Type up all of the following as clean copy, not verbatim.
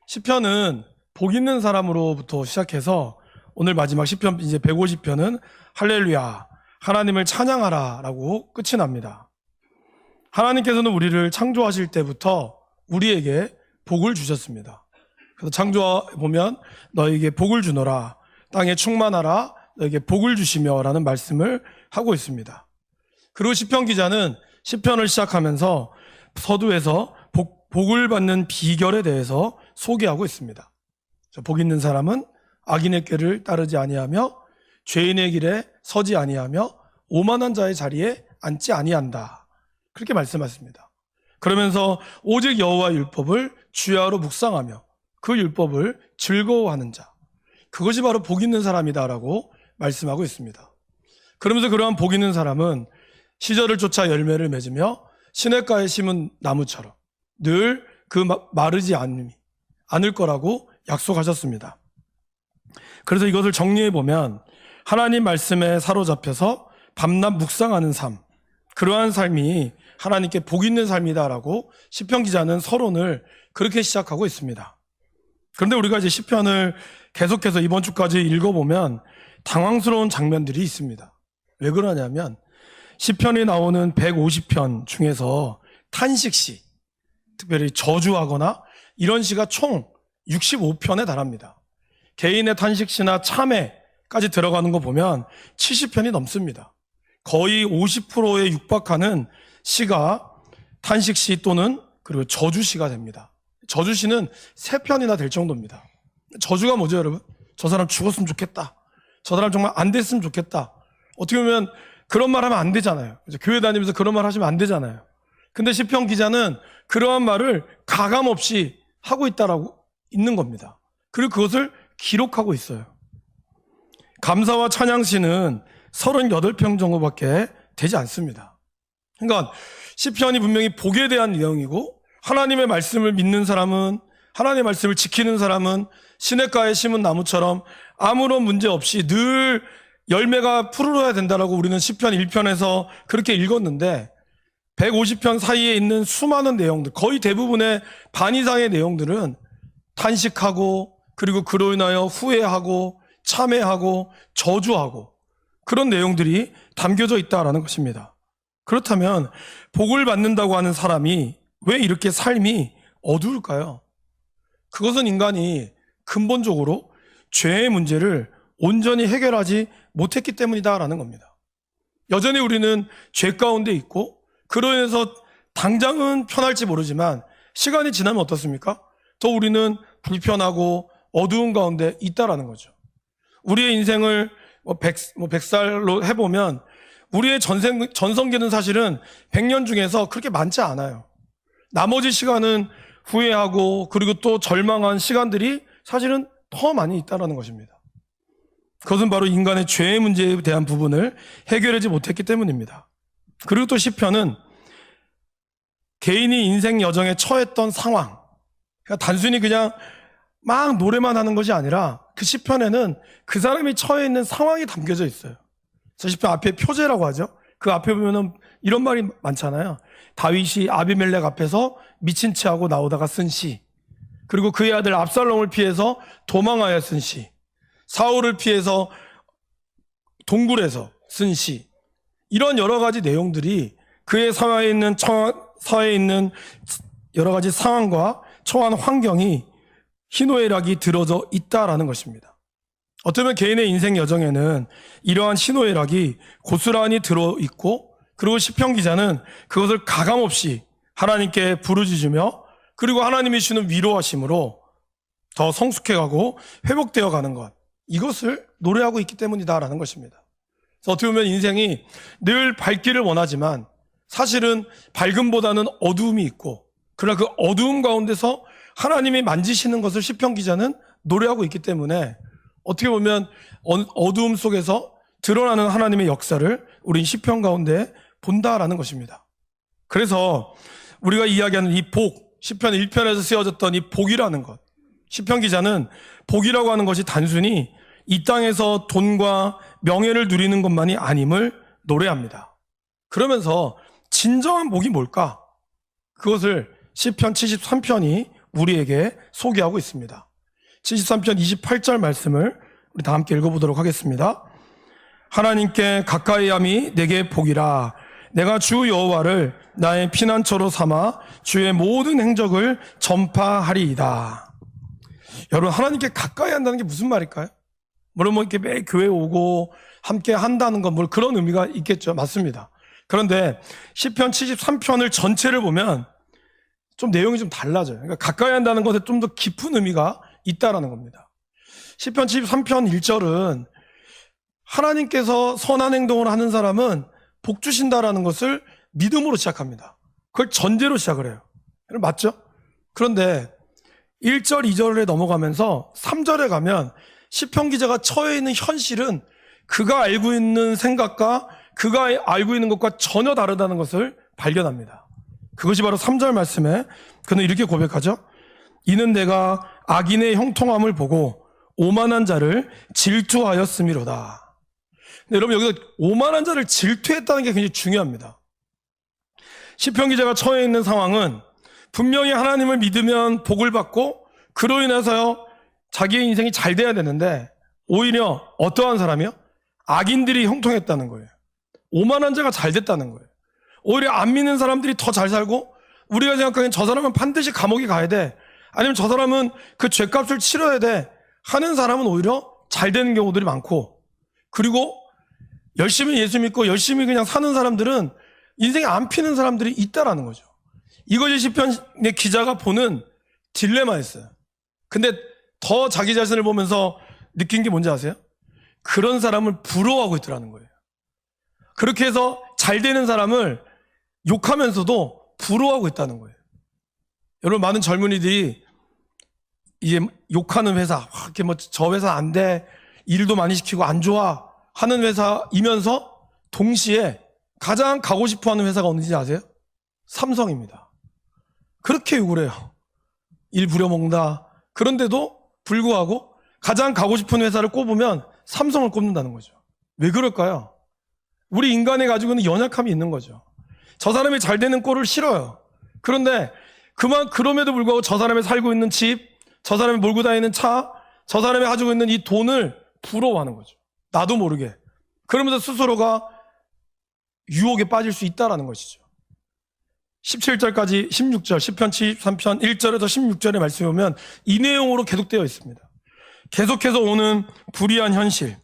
시편은 복 있는 사람으로부터 시작해서 오늘 마지막 시편 이제 150편은 할렐루야 하나님을 찬양하라라고 끝이 납니다. 하나님께서는 우리를 창조하실 때부터 우리에게 복을 주셨습니다. 그래서 창조하 보면 너에게 복을 주노라 땅에 충만하라 너에게 복을 주시며 라는 말씀을 하고 있습니다. 그리고 시편 기자는 시편을 시작하면서 서두에서 복을 받는 비결에 대해서 소개하고 있습니다. 복 있는 사람은 악인의 꾀를 따르지 아니하며 죄인의 길에 서지 아니하며 오만한 자의 자리에 앉지 아니한다. 그렇게 말씀하십니다. 그러면서 오직 여호와의 율법을 주야로 묵상하며 그 율법을 즐거워하는 자, 그것이 바로 복 있는 사람이다라고 말씀하고 있습니다. 그러면서 그러한 복 있는 사람은 시절을 쫓아 열매를 맺으며 시냇가에 심은 나무처럼 늘 그 마르지 않을 거라고 약속하셨습니다. 그래서 이것을 정리해 보면 하나님 말씀에 사로잡혀서 밤낮 묵상하는 삶, 그러한 삶이 하나님께 복 있는 삶이다라고 시편 기자는 서론을 그렇게 시작하고 있습니다. 그런데 우리가 이제 시편을 계속해서 이번 주까지 읽어보면 당황스러운 장면들이 있습니다. 왜 그러냐면 시편이 나오는 150편 중에서 탄식시, 특별히 저주하거나 이런 시가 총 65편에 달합니다. 개인의 탄식시나 참회까지 들어가는 거 보면 70편이 넘습니다. 거의 50%에 육박하는 시가 탄식시 또는 그리고 저주시가 됩니다. 저주시는 3편이나 될 정도입니다. 저주가 뭐죠, 여러분? 저 사람 죽었으면 좋겠다. 저 사람 정말 안 됐으면 좋겠다. 어떻게 보면 그런 말 하면 안 되잖아요. 교회 다니면서 그런 말 하시면 안 되잖아요. 근데 시편 기자는 그러한 말을 가감없이 하고 있는 겁니다. 그리고 그것을 기록하고 있어요. 감사와 찬양시는 38편 정도밖에 되지 않습니다. 그러니까 시편이 분명히 복에 대한 내용이고 하나님의 말씀을 믿는 사람은, 하나님의 말씀을 지키는 사람은 시냇가에 심은 나무처럼 아무런 문제 없이 늘 열매가 푸르러야 된다라고 우리는 시편 1편에서 그렇게 읽었는데 150편 사이에 있는 수많은 내용들, 거의 대부분의 반 이상의 내용들은 탄식하고 그리고 그로 인하여 후회하고 참회하고 저주하고 그런 내용들이 담겨져 있다라는 것입니다. 그렇다면 복을 받는다고 하는 사람이 왜 이렇게 삶이 어두울까요? 그것은 인간이 근본적으로 죄의 문제를 온전히 해결하지 못했기 때문이다라는 겁니다. 여전히 우리는 죄 가운데 있고 그로 인해서 당장은 편할지 모르지만 시간이 지나면 어떻습니까? 더 우리는 불편하고 어두운 가운데 있다라는 거죠. 우리의 인생을 100살로 해보면 우리의 전성기는 사실은 100년 중에서 그렇게 많지 않아요. 나머지 시간은 후회하고 그리고 또 절망한 시간들이 사실은 더 많이 있다라는 것입니다. 그것은 바로 인간의 죄의 문제에 대한 부분을 해결하지 못했기 때문입니다. 그리고 또 시편은 개인이 인생 여정에 처했던 상황, 그러니까 단순히 그냥 막 노래만 하는 것이 아니라 그 시편에는 그 사람이 처해 있는 상황이 담겨져 있어요. 저 시편 앞에 표제라고 하죠. 그 앞에 보면은 이런 말이 많잖아요. 다윗이 아비멜렉 앞에서 미친 체하고 나오다가 쓴 시, 그리고 그의 아들 압살롬을 피해서 도망하여 쓴 시, 사울을 피해서 동굴에서 쓴 시, 이런 여러 가지 내용들이 그의 사회에 있는 여러 가지 상황과 처한 환경이 희노애락이 들어져 있다라는 것입니다. 어쩌면 개인의 인생 여정에는 이러한 희노애락이 고스란히 들어있고 그리고 시편 기자는 그것을 가감없이 하나님께 부르짖으며 그리고 하나님이 주는 위로하심으로 더 성숙해가고 회복되어 가는 것, 이것을 노래하고 있기 때문이다라는 것입니다. 그래서 어떻게 보면 인생이 늘 밝기를 원하지만 사실은 밝음보다는 어두움이 있고, 그러나 그 어두움 가운데서 하나님이 만지시는 것을 시편 기자는 노래하고 있기 때문에 어떻게 보면 어두움 속에서 드러나는 하나님의 역사를 우리 시편 가운데 본다라는 것입니다. 그래서 우리가 이야기하는 이 복, 시편 1편에서 쓰여졌던 이 복이라는 것, 시편 기자는 복이라고 하는 것이 단순히 이 땅에서 돈과 명예를 누리는 것만이 아님을 노래합니다. 그러면서 진정한 복이 뭘까? 그것을 시편 73편이 우리에게 소개하고 있습니다. 73편 28절 말씀을 우리 다 함께 읽어보도록 하겠습니다. 하나님께 가까이 함이 내게 복이라. 내가 주 여호와를 나의 피난처로 삼아 주의 모든 행적을 전파하리이다. 여러분, 하나님께 가까이 한다는 게 무슨 말일까요? 물론 뭐 이렇게 매일 교회 오고 함께 한다는 건 뭐 그런 의미가 있겠죠. 맞습니다. 그런데 시편 73편을 전체를 보면 좀 내용이 좀 달라져요. 그러니까 가까이 한다는 것에 좀 더 깊은 의미가 있다라는 겁니다. 시편 73편 1절은 하나님께서 선한 행동을 하는 사람은 복 주신다라는 것을 믿음으로 시작합니다. 그걸 전제로 시작을 해요. 맞죠? 그런데 1절, 2절에 넘어가면서 3절에 가면 시편 기자가 처해 있는 현실은 그가 알고 있는 생각과 그가 알고 있는 것과 전혀 다르다는 것을 발견합니다. 그것이 바로 3절 말씀에 그는 이렇게 고백하죠. 이는 내가 악인의 형통함을 보고 오만한 자를 질투하였음이로다. 근데 여러분, 여기서 오만한 자를 질투했다는 게 굉장히 중요합니다. 시편 기자가 처해 있는 상황은 분명히 하나님을 믿으면 복을 받고 그로 인해서요 자기의 인생이 잘 돼야 되는데 오히려 어떠한 사람이요? 악인들이 형통했다는 거예요. 오만한 자가 잘 됐다는 거예요. 오히려 안 믿는 사람들이 더 잘 살고 우리가 생각하기엔 저 사람은 반드시 감옥에 가야 돼, 아니면 저 사람은 그 죄값을 치러야 돼 하는 사람은 오히려 잘 되는 경우들이 많고, 그리고 열심히 예수 믿고 열심히 그냥 사는 사람들은 인생에 안 피는 사람들이 있다라는 거죠. 이것이 시편의 기자가 보는 딜레마였어요. 근데 더 자기 자신을 보면서 느낀 게 뭔지 아세요? 그런 사람을 부러워하고 있더라는 거예요. 그렇게 해서 잘 되는 사람을 욕하면서도 부러워하고 있다는 거예요. 여러분, 많은 젊은이들이 이제 욕하는 회사, 이렇게 뭐 저 회사 안 돼, 일도 많이 시키고 안 좋아 하는 회사이면서 동시에 가장 가고 싶어 하는 회사가 어딘지 아세요? 삼성입니다. 그렇게 욕을 해요. 일 부려먹는다. 그런데도 불구하고 가장 가고 싶은 회사를 꼽으면 삼성을 꼽는다는 거죠. 왜 그럴까요? 우리 인간이 가지고 있는 연약함이 있는 거죠. 저 사람이 잘 되는 꼴을 싫어요. 그런데 그럼에도 불구하고 저 사람이 살고 있는 집, 저 사람이 몰고 다니는 차, 저 사람이 가지고 있는 이 돈을 부러워하는 거죠. 나도 모르게. 그러면서 스스로가 유혹에 빠질 수 있다는 것이죠. 17절까지 16절, 시편 73편 1절에서 16절의 말씀에 보면 이 내용으로 계속되어 있습니다. 계속해서 오는 불의한 현실.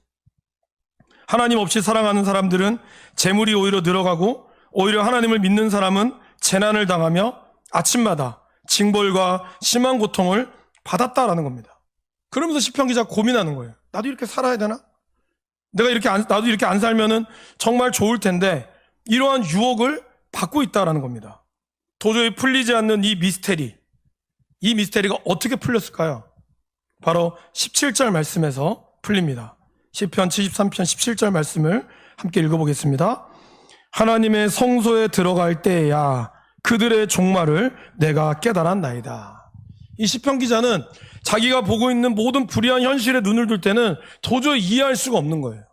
하나님 없이 살아가는 사람들은 재물이 오히려 늘어가고, 오히려 하나님을 믿는 사람은 재난을 당하며 아침마다 징벌과 심한 고통을 받았다라는 겁니다. 그러면서 시편 기자가 고민하는 거예요. 나도 이렇게 살아야 되나? 나도 이렇게 안 살면은 정말 좋을 텐데 이러한 유혹을 받고 있다라는 겁니다. 도저히 풀리지 않는 이 미스테리가 어떻게 풀렸을까요? 바로 17절 말씀에서 풀립니다. 시편 73편 17절 말씀을 함께 읽어보겠습니다. 하나님의 성소에 들어갈 때에야 그들의 종말을 내가 깨달았나이다. 이 시편 기자는 자기가 보고 있는 모든 불의한 현실에 눈을 둘 때는 도저히 이해할 수가 없는 거예요.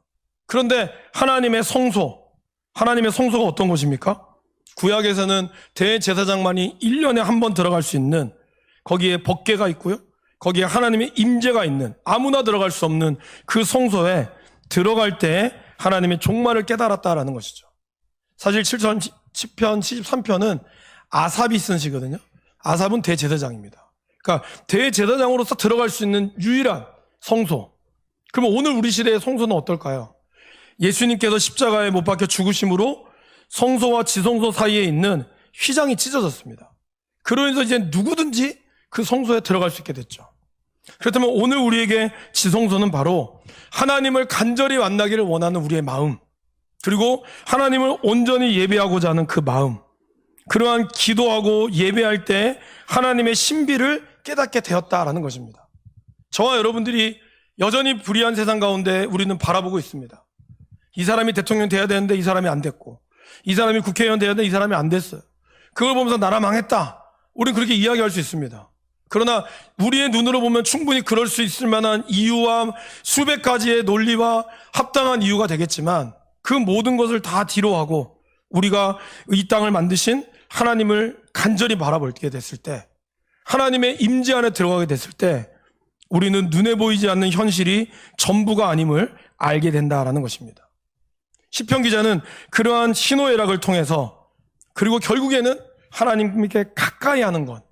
그런데 하나님의 성소가 어떤 곳입니까? 구약에서는 대제사장만이 1년에 한 번 들어갈 수 있는, 거기에 법궤가 있고요, 거기에 하나님의 임재가 있는, 아무나 들어갈 수 없는 그 성소에 들어갈 때 하나님의 종말을 깨달았다라는 것이죠. 사실 7편 73편은 아삽이 쓴 시거든요. 아삽은 대제사장입니다. 그러니까 대제사장으로서 들어갈 수 있는 유일한 성소. 그러면 오늘 우리 시대의 성소는 어떨까요? 예수님께서 십자가에 못 박혀 죽으심으로 성소와 지성소 사이에 있는 휘장이 찢어졌습니다. 그로 인해서 이제 누구든지 그 성소에 들어갈 수 있게 됐죠. 그렇다면 오늘 우리에게 지성소는 바로 하나님을 간절히 만나기를 원하는 우리의 마음, 그리고 하나님을 온전히 예배하고자 하는 그 마음, 그러한 기도하고 예배할 때 하나님의 신비를 깨닫게 되었다라는 것입니다. 저와 여러분들이 여전히 불의한 세상 가운데 우리는 바라보고 있습니다. 이 사람이 대통령 돼야 되는데 이 사람이 안 됐고, 이 사람이 국회의원 돼야 되는데 이 사람이 안 됐어요. 그걸 보면서 나라 망했다, 우리는 그렇게 이야기할 수 있습니다. 그러나 우리의 눈으로 보면 충분히 그럴 수 있을 만한 이유와 수백 가지의 논리와 합당한 이유가 되겠지만, 그 모든 것을 다 뒤로하고 우리가 이 땅을 만드신 하나님을 간절히 바라보게 됐을 때 하나님의 임재 안에 들어가게 됐을 때 우리는 눈에 보이지 않는 현실이 전부가 아님을 알게 된다라는 것입니다. 시편 기자는 그러한 희노애락을 통해서 그리고 결국에는 하나님께 가까이 하는 것,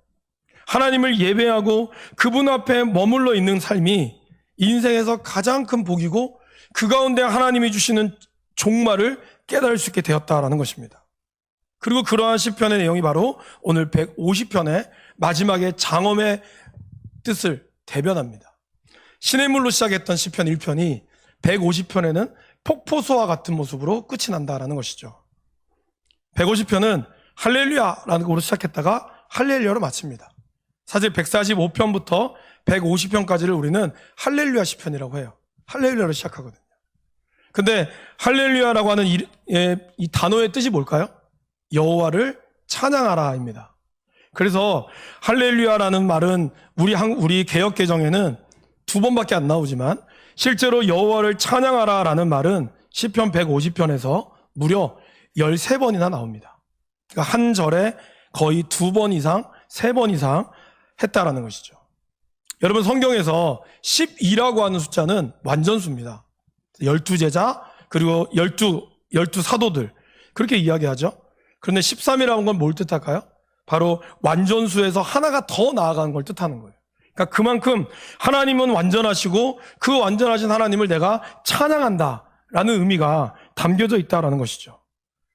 하나님을 예배하고 그분 앞에 머물러 있는 삶이 인생에서 가장 큰 복이고 그 가운데 하나님이 주시는 종말을 깨달을 수 있게 되었다라는 것입니다. 그리고 그러한 시편의 내용이 바로 오늘 150편의 마지막에 장엄의 뜻을 대변합니다. 시냇물로 시작했던 시편 1편이 150편에는 폭포수와 같은 모습으로 끝이 난다라는 것이죠. 150편은 할렐루야라는 것으로 시작했다가 할렐루야로 마칩니다. 사실 145편부터 150편까지를 우리는 할렐루야 시편이라고 해요. 할렐루야로 시작하거든요. 근데 할렐루야라고 하는 이 단어의 뜻이 뭘까요? 여호와를 찬양하라입니다. 그래서 할렐루야라는 말은 우리 개역 개정에는 2번밖에 안 나오지만 실제로 여호와를 찬양하라라는 말은 시편 150편에서 무려 13번이나 나옵니다. 그러니까 한 절에 거의 2번 이상, 3번 이상 했다라는 것이죠. 여러분 성경에서 12라고 하는 숫자는 완전수입니다. 12제자 그리고 12 사도들 그렇게 이야기하죠. 그런데 13이라는 건 뭘 뜻할까요? 바로 완전수에서 하나가 더 나아가는 걸 뜻하는 거예요. 그러니까 그만큼 하나님은 완전하시고 그 완전하신 하나님을 내가 찬양한다라는 의미가 담겨져 있다라는 것이죠.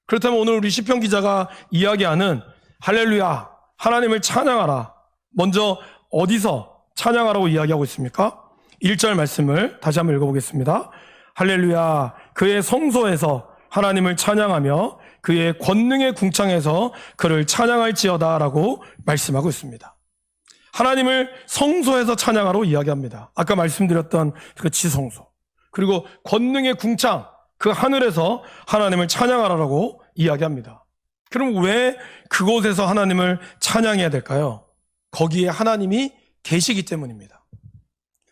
그렇다면 오늘 우리 시편 기자가 이야기하는 할렐루야, 하나님을 찬양하라. 먼저 어디서 찬양하라고 이야기하고 있습니까? 1절 말씀을 다시 한번 읽어보겠습니다. 할렐루야, 그의 성소에서 하나님을 찬양하며 그의 권능의 궁창에서 그를 찬양할지어다 라고 말씀하고 있습니다. 하나님을 성소에서 찬양하러 이야기합니다. 아까 말씀드렸던 그 지성소 그리고 권능의 궁창 그 하늘에서 하나님을 찬양하라고 이야기합니다. 그럼 왜 그곳에서 하나님을 찬양해야 될까요? 거기에 하나님이 계시기 때문입니다.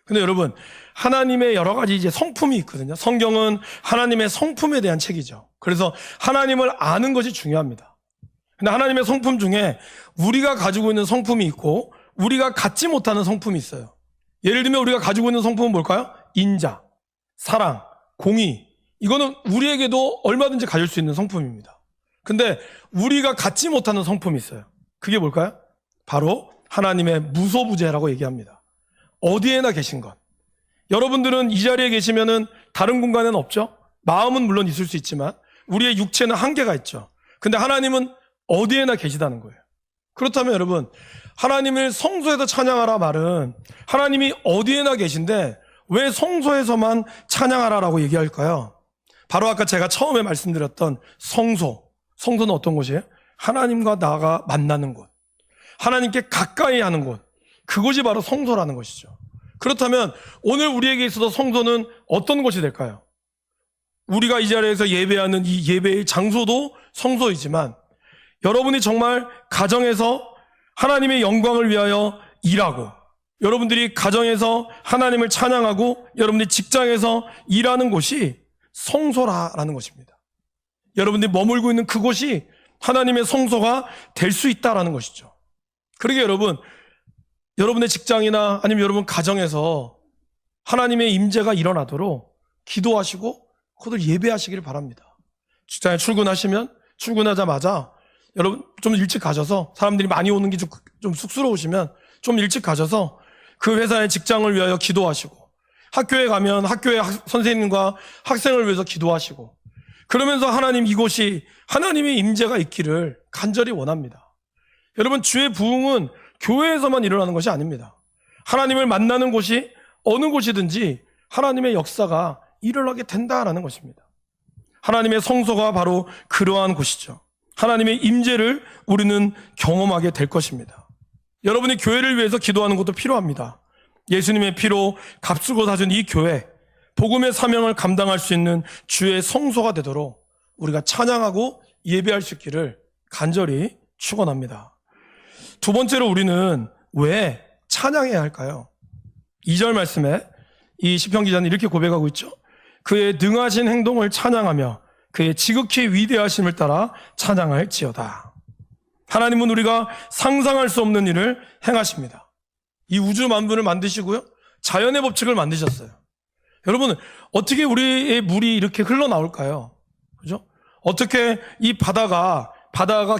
근데 여러분 하나님의 여러 가지 이제 성품이 있거든요. 성경은 하나님의 성품에 대한 책이죠. 그래서 하나님을 아는 것이 중요합니다. 근데 하나님의 성품 중에 우리가 가지고 있는 성품이 있고 우리가 갖지 못하는 성품이 있어요. 예를 들면 우리가 가지고 있는 성품은 뭘까요? 인자, 사랑, 공의. 이거는 우리에게도 얼마든지 가질 수 있는 성품입니다. 근데 우리가 갖지 못하는 성품이 있어요. 그게 뭘까요? 바로 하나님의 무소부재라고 얘기합니다. 어디에나 계신 것. 여러분들은 이 자리에 계시면은 다른 공간에는 없죠? 마음은 물론 있을 수 있지만 우리의 육체는 한계가 있죠. 근데 하나님은 어디에나 계시다는 거예요. 그렇다면 여러분, 하나님을 성소에서 찬양하라 말은 하나님이 어디에나 계신데 왜 성소에서만 찬양하라라고 얘기할까요? 바로 아까 제가 처음에 말씀드렸던 성소. 성소는 어떤 곳이에요? 하나님과 나가 만나는 곳. 하나님께 가까이 하는 곳. 그곳이 바로 성소라는 것이죠. 그렇다면 오늘 우리에게 있어서 성소는 어떤 곳이 될까요? 우리가 이 자리에서 예배하는 이 예배의 장소도 성소이지만 여러분이 정말 가정에서 하나님의 영광을 위하여 일하고 여러분들이 가정에서 하나님을 찬양하고 여러분들이 직장에서 일하는 곳이 성소라는 것입니다. 여러분들이 머물고 있는 그곳이 하나님의 성소가 될 수 있다라는 것이죠. 그러게 여러분, 여러분의 직장이나 아니면 여러분 가정에서 하나님의 임재가 일어나도록 기도하시고 그것을 예배하시기를 바랍니다. 직장에 출근하시면 출근하자마자 여러분 좀 일찍 가셔서 사람들이 많이 오는 게 좀 쑥스러우시면 좀 일찍 가셔서 그 회사의 직장을 위하여 기도하시고 학교에 가면 학교의 선생님과 학생을 위해서 기도하시고 그러면서 하나님 이곳이 하나님의 임재가 있기를 간절히 원합니다. 여러분 주의 부흥은 교회에서만 일어나는 것이 아닙니다. 하나님을 만나는 곳이 어느 곳이든지 하나님의 역사가 일어나게 된다라는 것입니다. 하나님의 성소가 바로 그러한 곳이죠. 하나님의 임재를 우리는 경험하게 될 것입니다. 여러분이 교회를 위해서 기도하는 것도 필요합니다. 예수님의 피로 값주고 사준 이 교회, 복음의 사명을 감당할 수 있는 주의 성소가 되도록 우리가 찬양하고 예배할 수 있기를 간절히 축원합니다. 두 번째로 우리는 왜 찬양해야 할까요? 2절 말씀에 이 시편 기자는 이렇게 고백하고 있죠. 그의 능하신 행동을 찬양하며 그의 지극히 위대하심을 따라 찬양할지어다. 하나님은 우리가 상상할 수 없는 일을 행하십니다. 이 우주 만물을 만드시고요, 자연의 법칙을 만드셨어요. 여러분, 어떻게 우리의 물이 이렇게 흘러나올까요? 그죠? 어떻게 이 바다가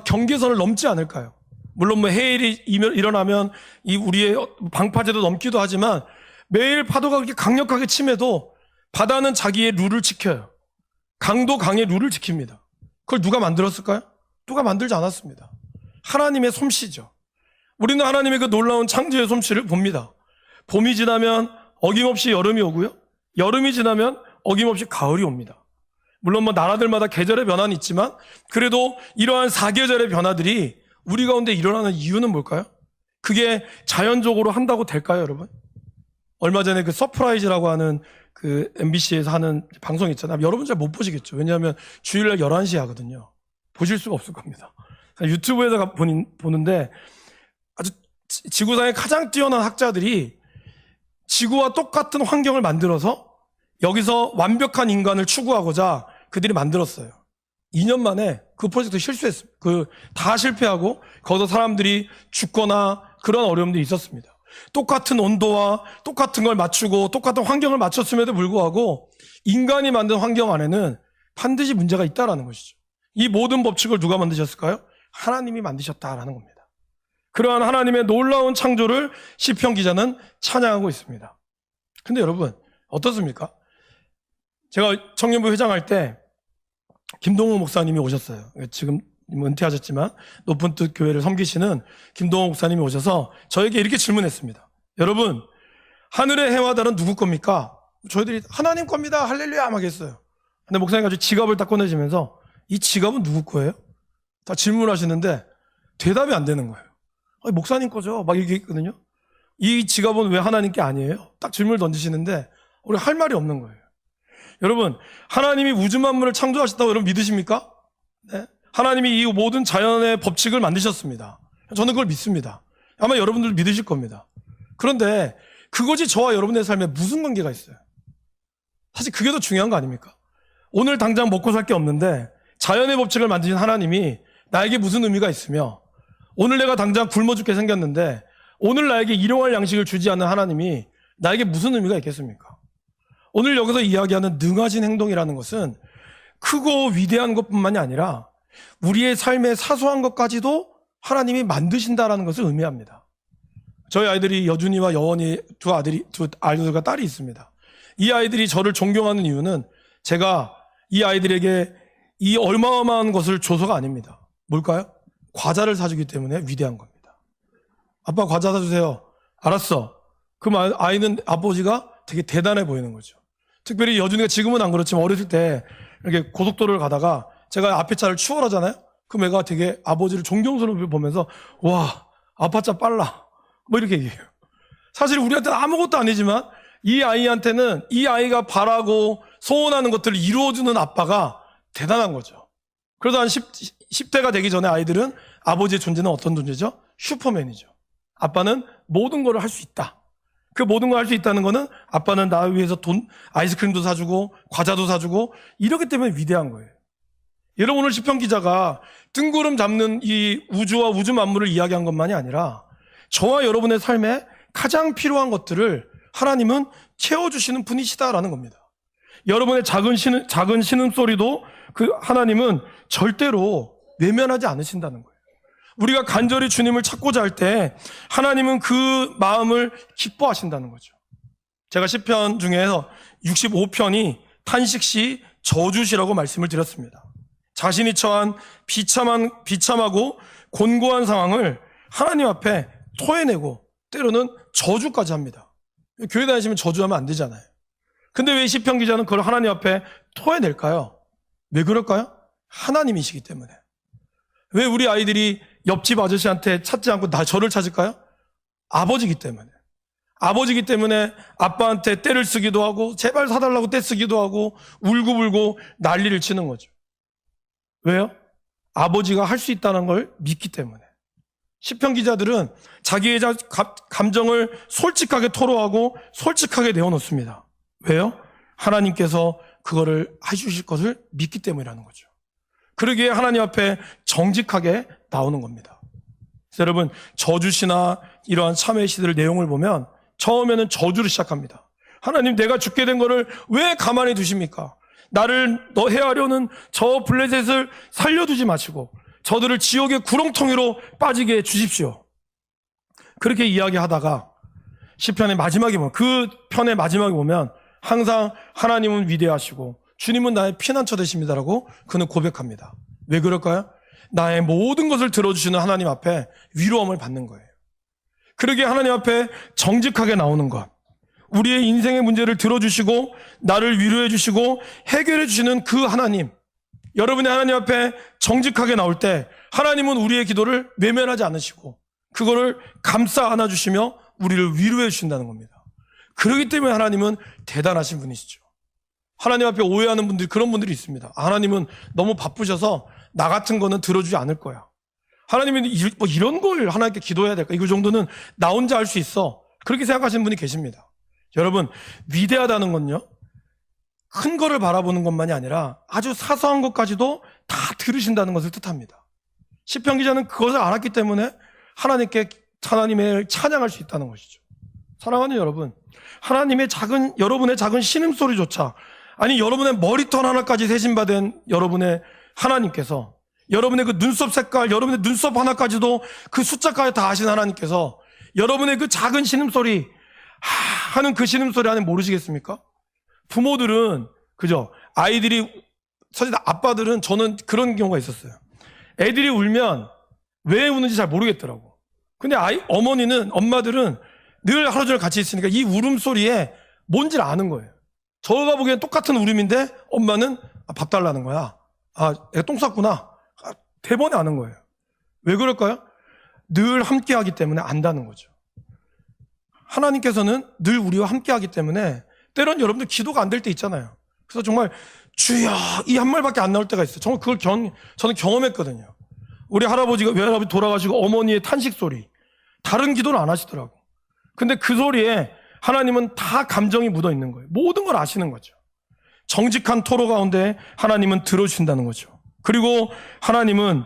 경계선을 넘지 않을까요? 물론 뭐 해일이 일어나면 이 우리의 방파제도 넘기도 하지만 매일 파도가 그렇게 강력하게 침해도 바다는 자기의 룰을 지켜요. 강도 강의 룰을 지킵니다. 그걸 누가 만들었을까요? 누가 만들지 않았습니다. 하나님의 솜씨죠. 우리는 하나님의 그 놀라운 창조의 솜씨를 봅니다. 봄이 지나면 어김없이 여름이 오고요, 여름이 지나면 어김없이 가을이 옵니다. 물론 뭐 나라들마다 계절의 변화는 있지만 그래도 이러한 사계절의 변화들이 우리 가운데 일어나는 이유는 뭘까요? 그게 자연적으로 한다고 될까요, 여러분? 얼마 전에 그 서프라이즈라고 하는 그 MBC에서 하는 방송 있잖아요. 여러분 잘 못 보시겠죠. 왜냐하면 주일날 11시에 하거든요. 보실 수가 없을 겁니다. 유튜브에서 보는데 아주 지구상의 가장 뛰어난 학자들이 지구와 똑같은 환경을 만들어서 여기서 완벽한 인간을 추구하고자 그들이 만들었어요. 2년 만에 그 프로젝트 실수했습니다. 다 실패하고 거기서 사람들이 죽거나 그런 어려움들이 있었습니다. 똑같은 온도와 똑같은 걸 맞추고 똑같은 환경을 맞췄음에도 불구하고 인간이 만든 환경 안에는 반드시 문제가 있다라는 것이죠. 이 모든 법칙을 누가 만드셨을까요? 하나님이 만드셨다라는 겁니다. 그러한 하나님의 놀라운 창조를 시편 기자는 찬양하고 있습니다. 근데 여러분, 어떻습니까? 제가 청년부 회장할 때 김동호 목사님이 오셨어요. 지금 은퇴하셨지만 높은 뜻 교회를 섬기시는 김동호 목사님이 오셔서 저에게 이렇게 질문했습니다. 여러분, 하늘의 해와 달은 누구 겁니까? 저희들이 하나님 겁니다, 할렐루야 막 했어요. 근데 목사님 가지고 지갑을 딱 꺼내시면서 이 지갑은 누구 거예요? 다 질문하시는데 대답이 안 되는 거예요. 목사님 거죠 막 이렇게 했거든요. 이 지갑은 왜 하나님께 아니에요? 딱 질문을 던지시는데 우리 할 말이 없는 거예요. 여러분, 하나님이 우주 만물을 창조하셨다고 여러분 믿으십니까? 네? 하나님이 이 모든 자연의 법칙을 만드셨습니다. 저는 그걸 믿습니다. 아마 여러분들도 믿으실 겁니다. 그런데 그것이 저와 여러분의 삶에 무슨 관계가 있어요? 사실 그게 더 중요한 거 아닙니까? 오늘 당장 먹고 살 게 없는데 자연의 법칙을 만드신 하나님이 나에게 무슨 의미가 있으며, 오늘 내가 당장 굶어 죽게 생겼는데 오늘 나에게 일용할 양식을 주지 않는 하나님이 나에게 무슨 의미가 있겠습니까? 오늘 여기서 이야기하는 능하신 행동이라는 것은 크고 위대한 것뿐만이 아니라 우리의 삶의 사소한 것까지도 하나님이 만드신다라는 것을 의미합니다. 저희 아이들이 여준이와 여원이 두 아이들과 딸이 있습니다. 이 아이들이 저를 존경하는 이유는 제가 이 아이들에게 이 어마어마한 것을 줘서가 아닙니다. 뭘까요? 과자를 사주기 때문에 위대한 겁니다. 아빠 과자 사주세요. 알았어. 그럼 아이는 아버지가 되게 대단해 보이는 거죠. 특별히 여준이가 지금은 안 그렇지만 어렸을 때 이렇게 고속도로를 가다가 제가 앞에 차를 추월하잖아요. 그럼 애가 되게 아버지를 존경스러워 보면서 와, 아빠 차 빨라 뭐 이렇게 얘기해요. 사실 우리한테는 아무것도 아니지만 이 아이한테는 이 아이가 바라고 소원하는 것들을 이루어주는 아빠가 대단한 거죠. 그래도 한 10대가 되기 전에 아이들은 아버지의 존재는 어떤 존재죠? 슈퍼맨이죠. 아빠는 모든 걸 할 수 있다. 그 모든 걸 할 수 있다는 거는 아빠는 나 위해서 아이스크림도 사주고 과자도 사주고 이렇기 때문에 위대한 거예요. 여러분, 오늘 시편 기자가 뜬구름 잡는 이 우주와 우주 만물을 이야기한 것만이 아니라 저와 여러분의 삶에 가장 필요한 것들을 하나님은 채워주시는 분이시다라는 겁니다. 여러분의 작은 신음소리도 그 하나님은 절대로 외면하지 않으신다는 거예요. 우리가 간절히 주님을 찾고자 할 때 하나님은 그 마음을 기뻐하신다는 거죠. 제가 시편 중에서 65편이 탄식시 저주시라고 말씀을 드렸습니다. 자신이 처한 비참하고 곤고한 상황을 하나님 앞에 토해내고 때로는 저주까지 합니다. 교회 다니시면 저주하면 안 되잖아요. 근데 왜 시편 기자는 그걸 하나님 앞에 토해낼까요? 왜 그럴까요? 하나님이시기 때문에. 왜 우리 아이들이 옆집 아저씨한테 찾지 않고 저를 찾을까요? 아버지기 때문에. 아버지기 때문에 아빠한테 떼를 쓰기도 하고 제발 사달라고 떼 쓰기도 하고 울고불고 난리를 치는 거죠. 왜요? 아버지가 할 수 있다는 걸 믿기 때문에. 시편 기자들은 자기의 감정을 솔직하게 토로하고 솔직하게 내어놓습니다. 왜요? 하나님께서 그거를 해주실 것을 믿기 때문이라는 거죠. 그러기에 하나님 앞에 정직하게 나오는 겁니다. 그래서 여러분, 저주시나 이러한 참회 시들 내용을 보면 처음에는 저주를 시작합니다. 하나님, 내가 죽게 된 거를 왜 가만히 두십니까? 나를 해하려는 저 블레셋을 살려두지 마시고 저들을 지옥의 구렁텅이로 빠지게 해 주십시오. 그렇게 이야기하다가 시편의 마지막에 보면, 그 편의 마지막에 보면 항상 하나님은 위대하시고 주님은 나의 피난처 되십니다라고 그는 고백합니다. 왜 그럴까요? 나의 모든 것을 들어주시는 하나님 앞에 위로함을 받는 거예요. 그러기에 하나님 앞에 정직하게 나오는 것, 우리의 인생의 문제를 들어주시고 나를 위로해 주시고 해결해 주시는 그 하나님, 여러분의 하나님 앞에 정직하게 나올 때 하나님은 우리의 기도를 외면하지 않으시고 그거를 감싸 안아주시며 우리를 위로해 주신다는 겁니다. 그렇기 때문에 하나님은 대단하신 분이시죠. 하나님 앞에 오해하는 분들이, 그런 분들이 있습니다. 하나님은 너무 바쁘셔서 나 같은 거는 들어주지 않을 거야. 하나님이 뭐 이런 걸 하나님께 기도해야 될까? 이거 정도는 나 혼자 할 수 있어. 그렇게 생각하시는 분이 계십니다. 여러분, 위대하다는 건요, 큰 거를 바라보는 것만이 아니라 아주 사소한 것까지도 다 들으신다는 것을 뜻합니다. 시편 기자는 그것을 알았기 때문에 하나님의 찬양할 수 있다는 것이죠. 사랑하는 여러분, 여러분의 작은 신음소리조차, 아니 여러분의 머리털 하나까지 세심받은 여러분의 하나님께서, 여러분의 그 눈썹 색깔, 여러분의 눈썹 하나까지도 그 숫자까지 다 아신 하나님께서 여러분의 그 작은 신음소리 하는 그 신음소리 안에 모르시겠습니까? 부모들은, 그죠? 아이들이, 사실 아빠들은, 저는 그런 경우가 있었어요. 애들이 울면 왜 우는지 잘 모르겠더라고. 근데 엄마들은 늘 하루 종일 같이 있으니까 이 울음소리에 뭔지를 아는 거예요. 저가 보기엔 똑같은 울음인데 엄마는 밥 달라는 거야. 애가 똥 쌌구나. 대번에 아는 거예요. 왜 그럴까요? 늘 함께 하기 때문에 안다는 거죠. 하나님께서는 늘 우리와 함께 하기 때문에 때론 여러분들 기도가 안 될 때 있잖아요. 그래서 정말 주여 이 한 말밖에 안 나올 때가 있어요. 정말 그걸 저는 경험했거든요. 우리 외할아버지 돌아가시고 어머니의 탄식 소리, 다른 기도는 안 하시더라고. 근데 그 소리에 하나님은 다 감정이 묻어 있는 거예요. 모든 걸 아시는 거죠. 정직한 토로 가운데 하나님은 들어주신다는 거죠. 그리고 하나님은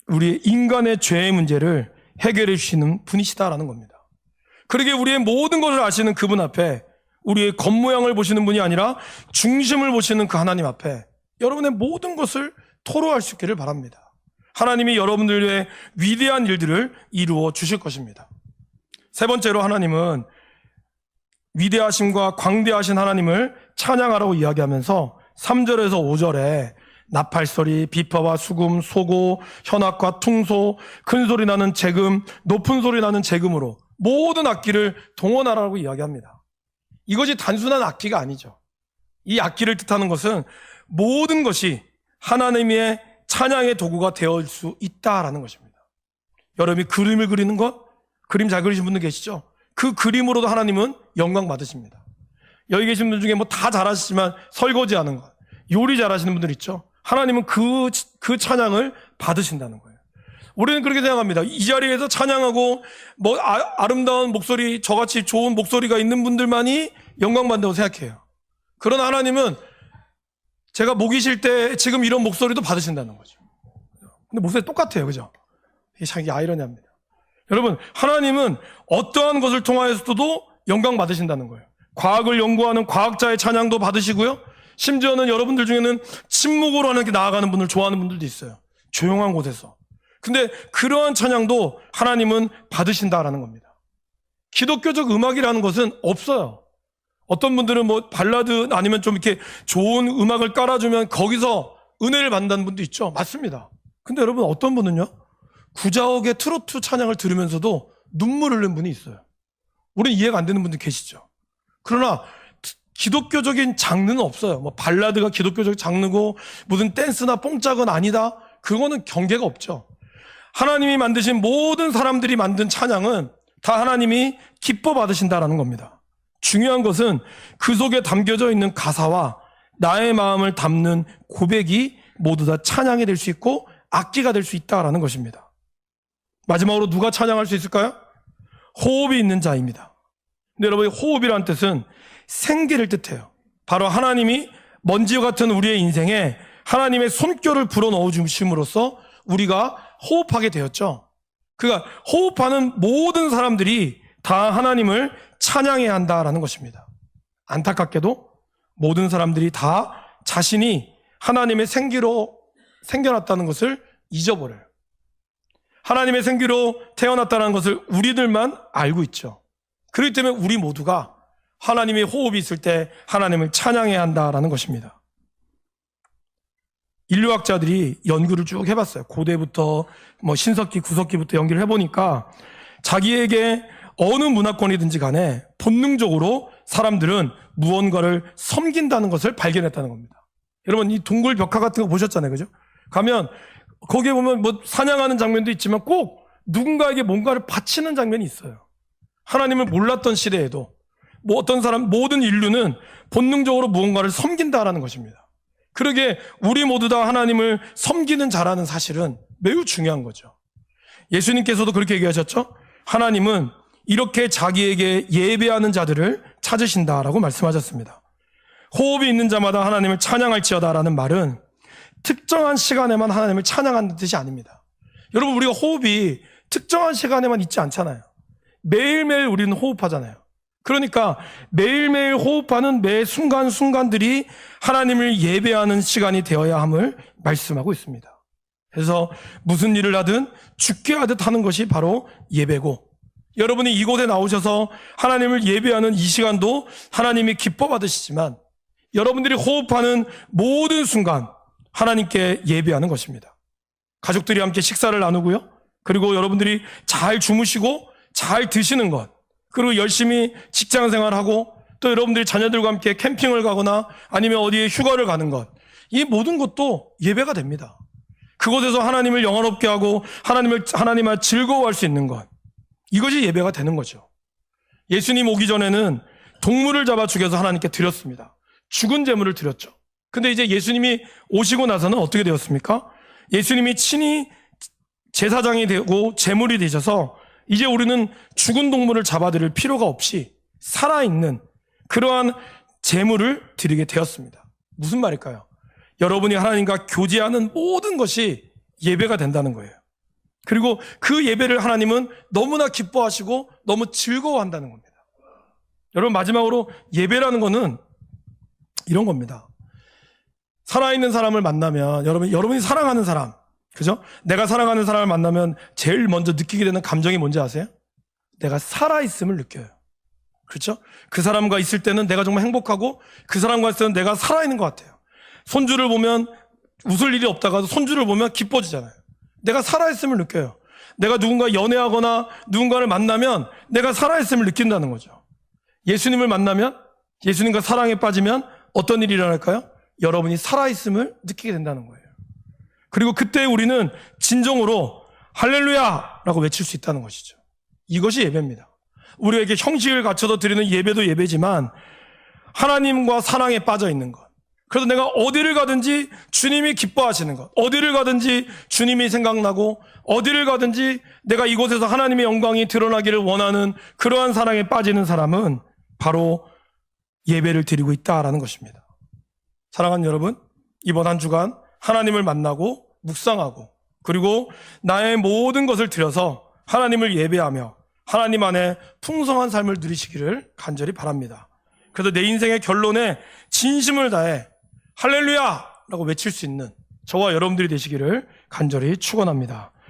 우리 인간의 죄의 문제를 해결해 주시는 분이시다라는 겁니다. 그러기에 우리의 모든 것을 아시는 그분 앞에, 우리의 겉모양을 보시는 분이 아니라 중심을 보시는 그 하나님 앞에 여러분의 모든 것을 토로할 수 있기를 바랍니다. 하나님이 여러분들의 위대한 일들을 이루어 주실 것입니다. 세 번째로, 하나님은 위대하심과 광대하신 하나님을 찬양하라고 이야기하면서 3절에서 5절에 나팔소리, 비파와 수금, 소고, 현악과 퉁소, 큰 소리 나는 재금, 높은 소리 나는 재금으로 모든 악기를 동원하라고 이야기합니다. 이것이 단순한 악기가 아니죠. 이 악기를 뜻하는 것은 모든 것이 하나님의 찬양의 도구가 되어올 수 있다라는 것입니다. 여러분이 그림을 그리는 것, 그림 잘 그리신 분들 계시죠? 그 그림으로도 하나님은 영광 받으십니다. 여기 계신 분들 중에 뭐 다 잘하시지만 설거지하는 것, 요리 잘하시는 분들 있죠? 하나님은 그 찬양을 받으신다는 거예요. 우리는 그렇게 생각합니다. 이 자리에서 찬양하고 뭐 아름다운 목소리, 저같이 좋은 목소리가 있는 분들만이 영광 받는다고 생각해요. 그러나 하나님은 제가 목이 쉴 때 지금 이런 목소리도 받으신다는 거죠. 근데 목소리 똑같아요. 그죠? 이게 참 아이러니합니다. 여러분, 하나님은 어떠한 것을 통하여서도 영광 받으신다는 거예요. 과학을 연구하는 과학자의 찬양도 받으시고요. 심지어는 여러분들 중에는 침묵으로 하는 게 나아가는 분을 좋아하는 분들도 있어요. 조용한 곳에서. 근데 그러한 찬양도 하나님은 받으신다라는 겁니다. 기독교적 음악이라는 것은 없어요. 어떤 분들은 뭐 발라드 아니면 좀 이렇게 좋은 음악을 깔아주면 거기서 은혜를 받는다는 분도 있죠. 맞습니다. 근데 여러분, 어떤 분은요, 구자욱의 트로트 찬양을 들으면서도 눈물 흘리는 분이 있어요. 우리는 이해가 안 되는 분들 계시죠. 그러나 기독교적인 장르는 없어요. 뭐 발라드가 기독교적 장르고 무슨 댄스나 뽕짝은 아니다. 그거는 경계가 없죠. 하나님이 만드신 모든 사람들이 만든 찬양은 다 하나님이 기뻐 받으신다라는 겁니다. 중요한 것은 그 속에 담겨져 있는 가사와 나의 마음을 담는 고백이 모두 다 찬양이 될 수 있고 악기가 될 수 있다라는 것입니다. 마지막으로 누가 찬양할 수 있을까요? 호흡이 있는 자입니다. 근데 여러분, 호흡이라는 뜻은 생기를 뜻해요. 바로 하나님이 먼지와 같은 우리의 인생에 하나님의 손길을 불어넣어 주심으로써 우리가 호흡하게 되었죠. 그러니까 호흡하는 모든 사람들이 다 하나님을 찬양해야 한다라는 것입니다. 안타깝게도 모든 사람들이 다 자신이 하나님의 생기로 생겨났다는 것을 잊어버려요. 하나님의 생기로 태어났다는 것을 우리들만 알고 있죠. 그렇기 때문에 우리 모두가 하나님의 호흡이 있을 때 하나님을 찬양해야 한다라는 것입니다. 인류학자들이 연구를 쭉 해봤어요. 고대부터 신석기, 구석기부터 연구를 해보니까 자기에게 어느 문화권이든지 간에 본능적으로 사람들은 무언가를 섬긴다는 것을 발견했다는 겁니다. 여러분, 이 동굴 벽화 같은 거 보셨잖아요. 그죠? 가면 거기에 보면 사냥하는 장면도 있지만 꼭 누군가에게 뭔가를 바치는 장면이 있어요. 하나님을 몰랐던 시대에도 모든 인류는 본능적으로 무언가를 섬긴다라는 것입니다. 그러게 우리 모두 다 하나님을 섬기는 자라는 사실은 매우 중요한 거죠. 예수님께서도 그렇게 얘기하셨죠? 하나님은 이렇게 자기에게 예배하는 자들을 찾으신다라고 말씀하셨습니다. 호흡이 있는 자마다 하나님을 찬양할지어다라는 말은 특정한 시간에만 하나님을 찬양하는 뜻이 아닙니다. 여러분, 우리가 호흡이 특정한 시간에만 있지 않잖아요. 매일매일 우리는 호흡하잖아요. 그러니까 매일매일 호흡하는 매 순간순간들이 하나님을 예배하는 시간이 되어야 함을 말씀하고 있습니다. 그래서 무슨 일을 하든 죽게 하듯 하는 것이 바로 예배고, 여러분이 이곳에 나오셔서 하나님을 예배하는 이 시간도 하나님이 기뻐 받으시지만 여러분들이 호흡하는 모든 순간 하나님께 예배하는 것입니다. 가족들이 함께 식사를 나누고요. 그리고 여러분들이 잘 주무시고 잘 드시는 것, 그리고 열심히 직장 생활하고 또 여러분들이 자녀들과 함께 캠핑을 가거나 아니면 어디에 휴가를 가는 것, 이 모든 것도 예배가 됩니다. 그곳에서 하나님을 영화롭게 하고 하나님을 즐거워할 수 있는 것, 이것이 예배가 되는 거죠. 예수님 오기 전에는 동물을 잡아 죽여서 하나님께 드렸습니다. 죽은 제물을 드렸죠. 근데 이제 예수님이 오시고 나서는 어떻게 되었습니까? 예수님이 친히 제사장이 되고 제물이 되셔서 이제 우리는 죽은 동물을 잡아드릴 필요가 없이 살아있는 그러한 제물을 드리게 되었습니다. 무슨 말일까요? 여러분이 하나님과 교제하는 모든 것이 예배가 된다는 거예요. 그리고 그 예배를 하나님은 너무나 기뻐하시고 너무 즐거워한다는 겁니다. 여러분, 마지막으로 예배라는 거는 이런 겁니다. 살아있는 사람을 만나면 여러분이 사랑하는 사람, 그죠? 내가 사랑하는 사람을 만나면 제일 먼저 느끼게 되는 감정이 뭔지 아세요? 내가 살아있음을 느껴요. 그렇죠? 그 사람과 있을 때는 내가 정말 행복하고 그 사람과 있을 때는 내가 살아있는 것 같아요. 손주를 보면 웃을 일이 없다가도 손주를 보면 기뻐지잖아요. 내가 살아있음을 느껴요. 내가 누군가 연애하거나 누군가를 만나면 내가 살아있음을 느낀다는 거죠. 예수님을 만나면, 예수님과 사랑에 빠지면 어떤 일이 일어날까요? 여러분이 살아있음을 느끼게 된다는 거예요. 그리고 그때 우리는 진정으로 할렐루야! 라고 외칠 수 있다는 것이죠. 이것이 예배입니다. 우리에게 형식을 갖춰서 드리는 예배도 예배지만 하나님과 사랑에 빠져 있는 것. 그래서 내가 어디를 가든지 주님이 기뻐하시는 것, 어디를 가든지 주님이 생각나고 어디를 가든지 내가 이곳에서 하나님의 영광이 드러나기를 원하는 그러한 사랑에 빠지는 사람은 바로 예배를 드리고 있다라는 것입니다. 사랑하는 여러분, 이번 한 주간 하나님을 만나고 묵상하고 그리고 나의 모든 것을 들여서 하나님을 예배하며 하나님 안에 풍성한 삶을 누리시기를 간절히 바랍니다. 그래서 내 인생의 결론에 진심을 다해 할렐루야! 라고 외칠 수 있는 저와 여러분들이 되시기를 간절히 축원합니다.